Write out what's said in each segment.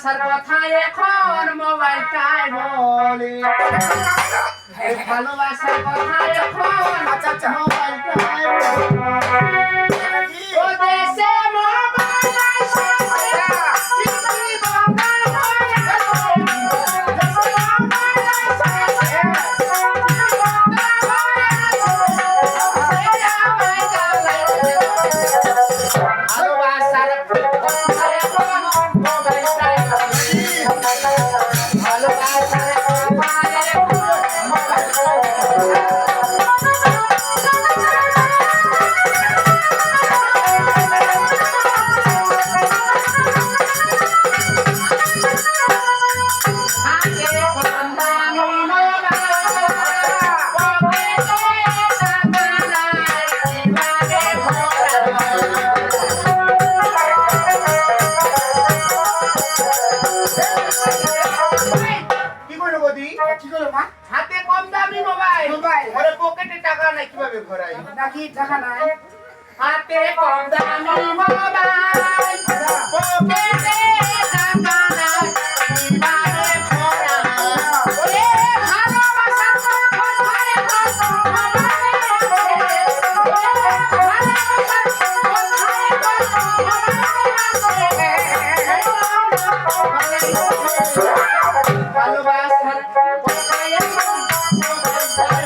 ভালোবাসার কথা এখন মোবাইলটায় বলে ভালোবাসার কথা এখন আচ্ছা মোবাইলটায় ও দেশে মোবাইল আছে চিঠি বাংলা হয়ে দেশে মোবাইল আছে ভালোবাসার কথা এখন মোবাইলটায় ভালোবাসার কথা এখন কি করলো বৌদি? কি করলো মা? হাতে কম দামি মোবাইল মোবাইল। ওরে পকেটে টাকা নাই কিভাবে ভরাই নাকি টাকা নাই? হাতে কম দামি মোবাইল পকেটে টাকা নাই কিভাবে ভরাই ওরে ভালোবাসার কথা এখন মোবাইলে আছে ওরে ভালোবাসার কথা এখন মোবাইলে আছে ভালোবাসার কথা এখন মোবাইলটায়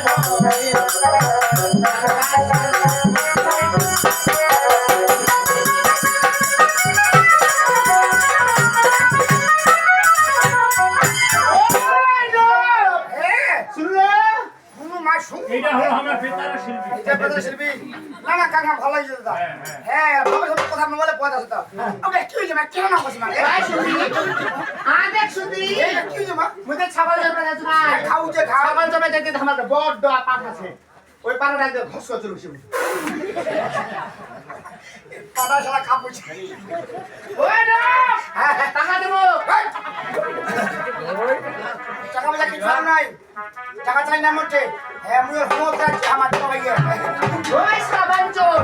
শুনলো? শুনলো মা, শুনলো। এটা হলো আমার বেতার শিল্পী। এটা বেতার শিল্পী? না, না, কাকা, ভালো হয়েছে দাদা। হ্যাঁ, বাবার সাথে কথা মোবাইলে কথা আছে তো। ওটা কি হয়েছে মা? কেন না করছি মা? ভাই শুনি দেখ শুনি এইটা কি হয়েছে মা? মুদে ছাগল জমে আছে ভাই খাও যে খাও। ছাগল জমে যেতে আমার বড় পাট আছে ওই পাটা একদম ঘস করে চলছে পাটা শালা খাবুছে। ওই না টাকা দেবো টাকা পয়সা কিছু আর নাই। টাকা চাই না মোটে। হ্যাঁ, মুই হোক যাচ্ছি আমার টাকা পাইয়ে। ওই সাবান চোর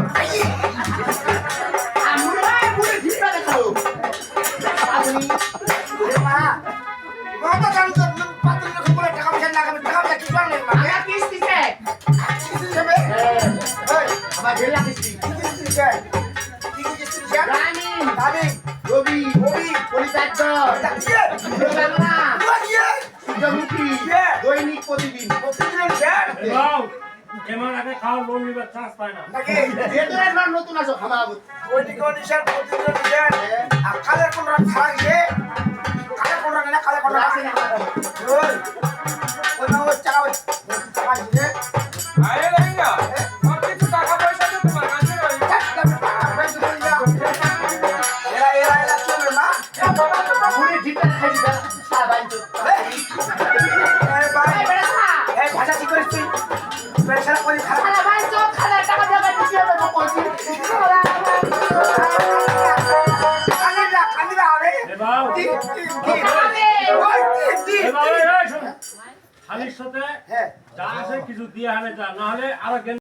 আমরা পুরো ভিড়টা দেখাও আপনি এ মা, মা তো জানো তো, পাত্রের লোকে বলে টাকা পয়সা লাগাবে, টাকা পয়সা কিছু আর নেই মা। আমরা কিস দিছে কিস্তি হিসেবে? এই, আমার ভেলা কিস্তি কি কিস্তি দিছে? কি কিস্তি দিছে? রানী দাবি, রবি রবি, পরিচার্য এটা দিয়ে, বাংলা এটা দিয়ে, সূর্যমুখী দৈনিক প্রতিদিন প্রতিদিন দেন। বাউ, এমন আগে খাওয়ার লোন নিবার চান্স পায় না। নাকি? যেহেতু একবার নতুন আসো খামাবো ওইদিকে ওদিশার প্রতিদিন দেন। আর কালের কোন রাত ছাড়া গিয়ে, কালের কোন রাত না, কালের কোন রাত রাসে না ওই, ওই না, ওই টাকা দিয়ে, আরে লেঙ্গা আর কিছু টাকা পয়সা তো তোমার কাছে রইল এরা চলবে না। পুরো ভিড়টা খাই দিবা সাবান চোর এই ভাই, এই বেটা খা এই ভাষা ঠিক করিস তুই। পেশা করে খারাপ। খালা ভাই চোর খালা টাকা দেবা দিতে হবে না কইছি কান্দিরা হবে। এ বাউ, ঠিক। ওই ঠিক। এ বাউ, এই শোন। শালির সাথে হ্যাঁ। যা আছে কিছু দিয়ে আনে যা, না হলে আরো